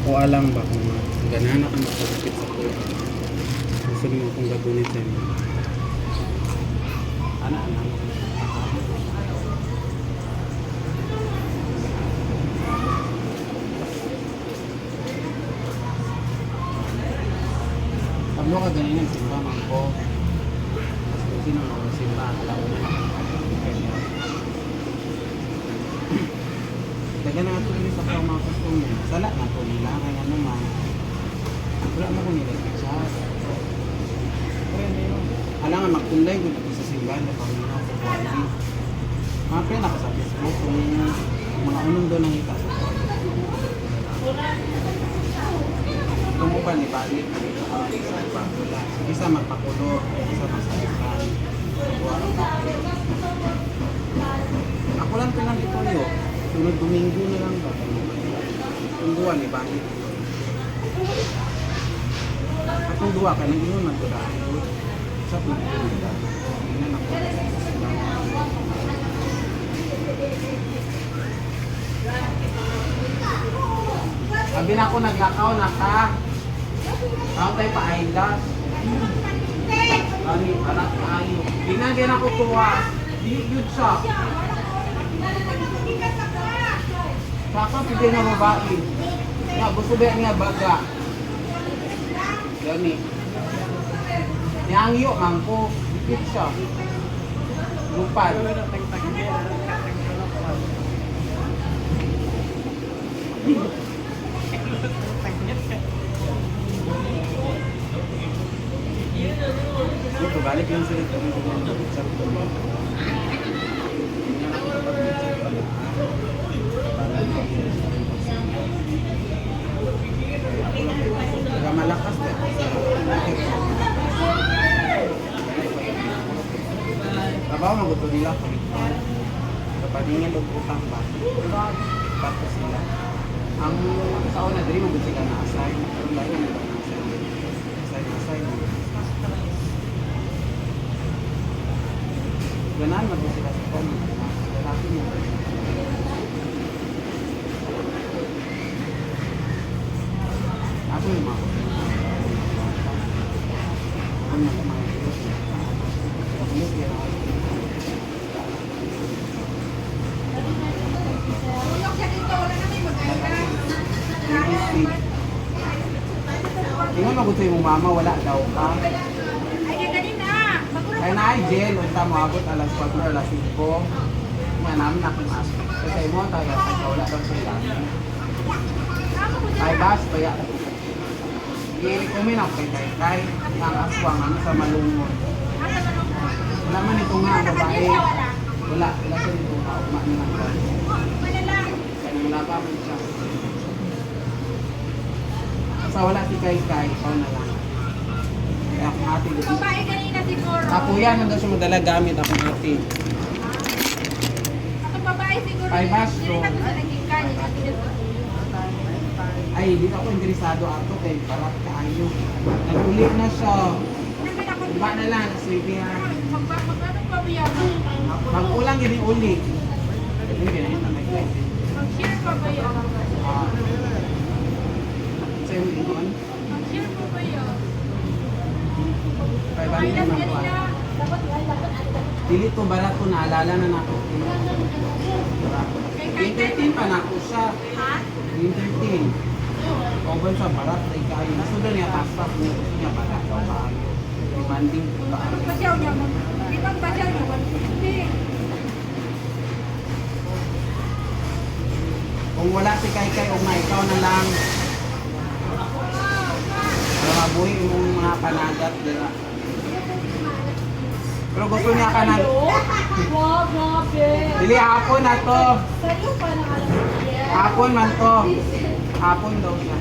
Ako alam ba kung ganahan ka magpagupit sa ko. Gusto mo akong gagunit sa inyo. Ana. Pablo ka ganyan yung simba man ko. Kasi sino ang simba, alauna na. Daga na ito rin sa mga customer. Sala na ito nila, kaya naman. Wala mo kung nilagay siya. Alam nga, magtunlay ko dito sa simbahan na pamilya sa Buwali. Mga pre, nakasabi sa Facebook kung mga unong doon nakita sa Buwali. Tumupan ni Bali. Isa magpakulo, isa masalitan. Ako lang pinang ito yun. Sunod Domingo na lang ba? Yung duwa ni Bali. Akong duwa ka nang iyon magduraan. Sa Pilipinas. Tingnan ako. Sabi na ako naglakaw na ka. Ako tayo pa aylas. Ani, anak ayo. Binagyan ako tuwa. Di yun siya. Saka pwede nga babae. Nga, gusto ba nga baga. Gani. Yang yuk mangko, dikit siya. Lupad. Ito, balik lang sila kami kung sa Kaya malakas na. Trabaho maguto nila. Kapadingin o utang ba? Bato sila. Ang sa una, dali maguto sila na-assign. Ang layo na na-assign. Assign. Ganahan maguto sila sa kong. Lalaki mo. Ako yung mga tingnan mo gusto yung mama, wala daw ka. Ay na ay Jen, unta mo abot alas 4 alas 5. Nga namin na kung aso. Kasi mo tayo, wala daw sila. Ay bas, kaya i-recommend ako kay ang aswang ano sa malungon. Wala man ito nga ang babae. Wala siya dito kauma na lang. Kaya wala pa man siya. Basta wala si Kai, ikaw na lang. Kaya akong ate. Babae kanina siguro. Ako yan, hanggang siya madala gamit akong ate. Ako babae siguro. Ay, basto. Ay, dito ako interesado ato kay parat kaayo. Nag-uli na siya. Iba na lang, sweetheart. Magkano pa ba yan? Mag-ulang yun yung uli. Hindi ganyan na nag-like. Mag-share pa ba yan? Sa'yo mo inuan? Mag-share pa ba yan? Kaya ba nila nakuha? Dili to barato, naalala na nato. 13 pa na ako siya. Ha? 13. Oven sa barat, ay kayo. Nasudan niya pastas, gusto niya barat. Demanding ba? Anong basyaw niya? Ibang basyaw niya? 150. Kung wala si Kai, o na ikaw na lang. Para mabuhi yung mga panagat nila. Pero gusto niya ka na. Wow, grabe. Dili, hapon na to. Sa'yo pa na alam mo. Hapon man to. Hapon daw siya.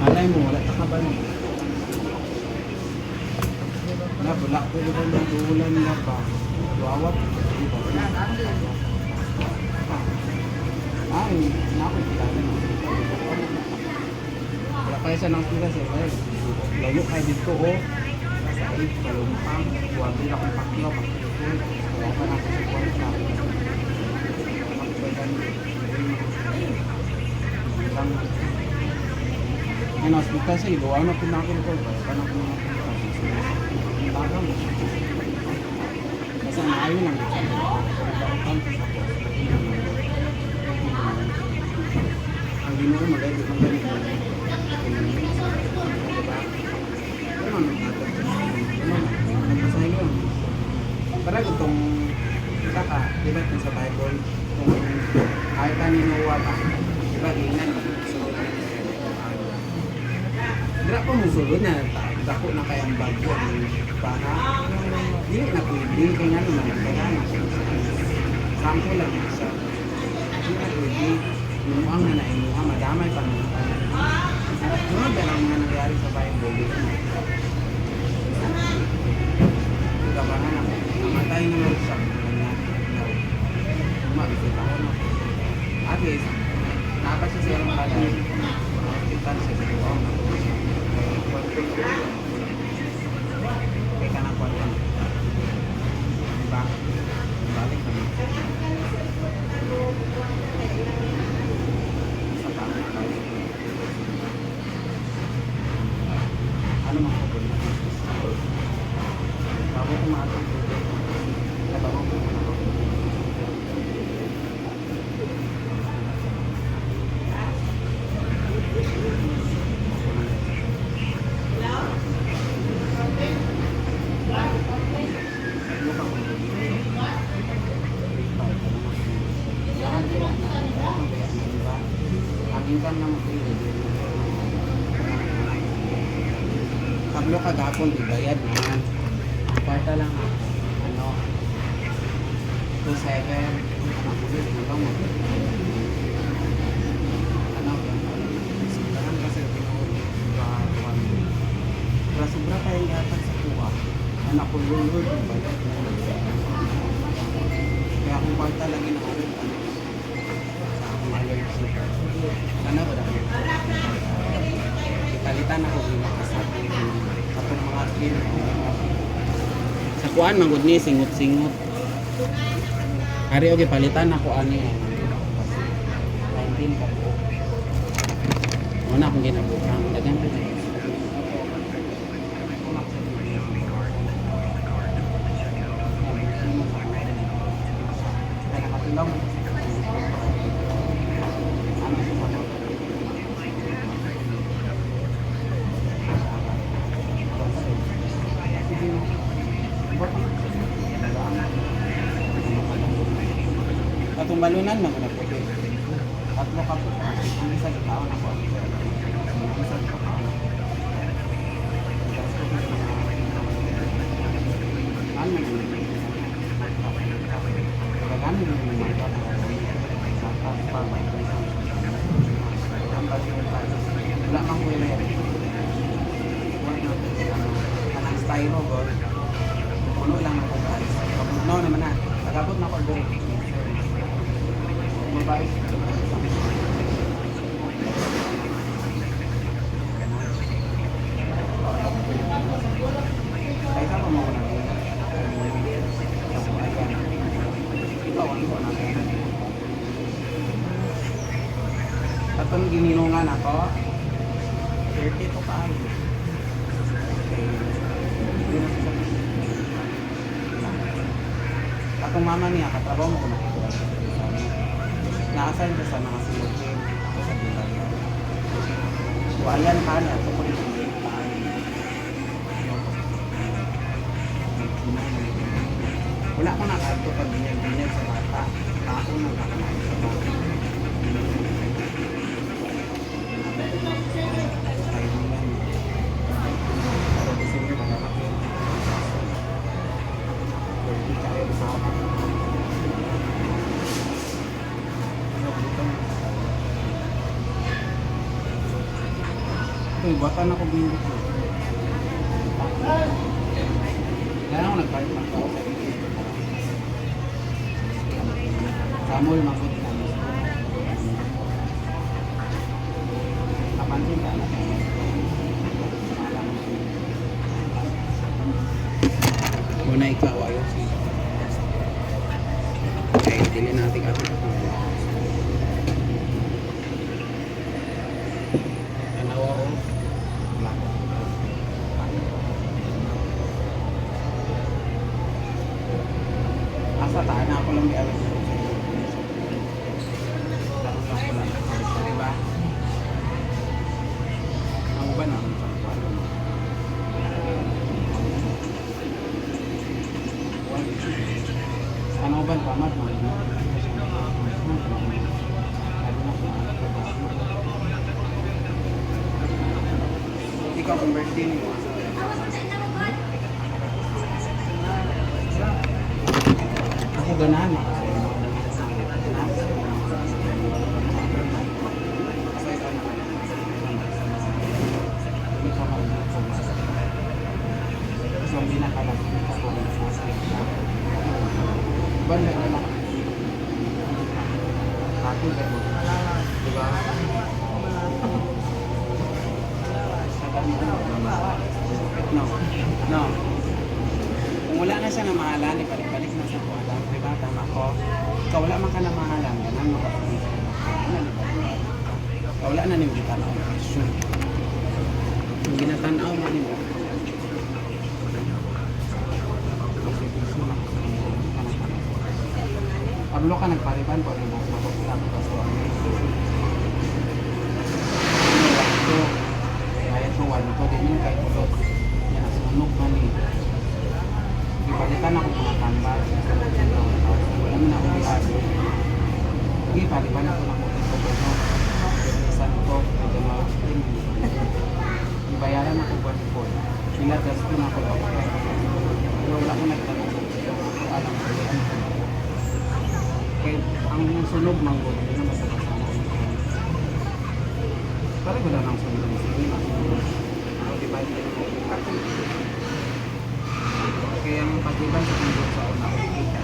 Alay mo, wala ka ba no? Na, wala ko ba na ulan na pa? Duawap. Ay, naku, kilala na. Wala kayo sa nang pila sir. Layo kayo dito o. Sa ip, kalumpang. Buwabi na kong pakyo, pakyo. Wala pa na ako sa kwarta. Yan, hospital sa ilo. Ano pinakil ko ba? Paano ko mga taga mo? Kasi naayo lang. Ang ginoo magay di man ganito. Ano man nagpasahin lang. Parang itong kita ka, di ba sa Bible, itong kahit na ninuwa pa, di ba ginan, dira ko musulod na dako na kayang bagyo para dili na pwede kaya nga naman kaya na sample lang sa dili na pwede inuang na nainuha madamay pa naman ano ba lang nga nangyari sa Bible kabangan ako namatay na lang sa kanya umabisip ako na at least dapat siya siya lang kaya kita siya sa buwang kaya ka na kuwan yan diba? Balik kami sa tama tayo ano makapagod na bago kumatang bago kumatang Angin na magpili. Kablo kagapon, ibayad na. Ang kwarta lang ako. Ano? 2.7. Ang kulit, hanggang mo. Ano? Sobrang kasi pinuli. Pero sobra tayong yatag sa kuha. Anak ko yun, ibayad na. Kaya kung kwarta lang inaharap, ano? Sa akong allergy. Ano ba dahil? Italitan ako ginakasabi katong mga kin. Sa kuan manggod ni singot-singot. Ari og palitan ako ani. 19 ka po. Una akong ginabukan. Dagan pa na. Ay nakatulong. Katong balunan na muna po. Tatlo ka po. Ang isa sa taon ako. Ang isa sa taon. Ano yun? Kagamin mo yung mga sa pagpapay. Ang balunan tayo. Wala kang kuya yan. Kanang styro, God. Puno lang ako guys. Puno naman na. Tagabot na ako direct. Mabait. Ay, saan mo ako naging? Ikaw, ano ko naging? Katong gininungan ako, 30 to kayo. Katong mama niya, katrabaho mo ko nakikuha. Na-assign ko sa mga sinukin ako sa bilang. Wayan ka na, ito ko rin wala ko nakato pag binyag-binyag sa bata. Ako nang kakanain sa bata. Ay, naman. Pero gusto nyo magkakakin. Hindi kayo sa akin. Ito, buwatan ako bingo ko. Kaya ako nagpalit ng tao sa bingo. Samol, mabot na. Kapansin ka na. Muna ikaw, ayaw siya. Okay, dili natin ating tanawa ko. Asa taan na ako lang di alam. Diba? Ang ba na? Ano ba ang pamad mo? Ikaw ang birthday mo. Ako ganahan ako. Ang binakalas ako sa banda na lang. Ako gano. Diba? No. No. Kung wala na siya na mahalan, ibalik-balik na siya po alam. Diba? Tama ko. Ikaw wala man ka na mahalan, ganun mo ka. Wala na niyong gitanaw. Yung ginatanaw mo nila. Pablo ka nagpariban ko rin mo mapaputang ko sa wala. Ito, kaya ito wala ito din yung kay kulot. Yan, sunog man eh. Ibalikan ako mga tambal. Wala mo na ako i-aso. Sige, paliban ako ng kulot ko. Isan ko, medyo ma-spring. Ibayaran ako buwan ko. Iladas ko na ako ako. Pero wala ko nagtanong. Alam ko, ano ko. Kaya ang sunog manggod, hindi na masama-sama. Parang wala nang sunog ng sunog. Ako diba hindi ko kasi. Kaya ang pag-iban sa sunog sa una ko kita.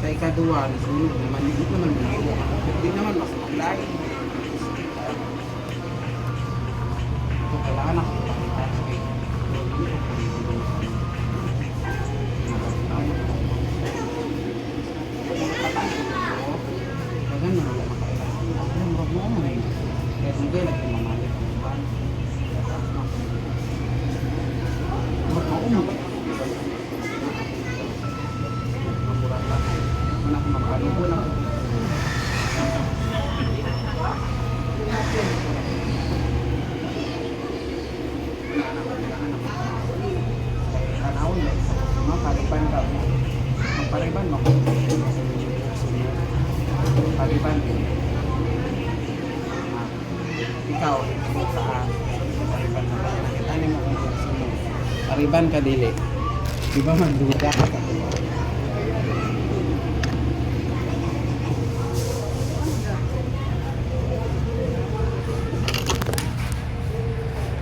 Sa ikaduwa, sunog naman, hindi naman hindi. Hindi naman mas maglagi. Ito kailangan ako pakita. Paliban mo. Paliban din. Ikaw, saan? Paliban na ba? Nakita mo kung gusto mo. Paliban ka dili. Di ba magduda ka?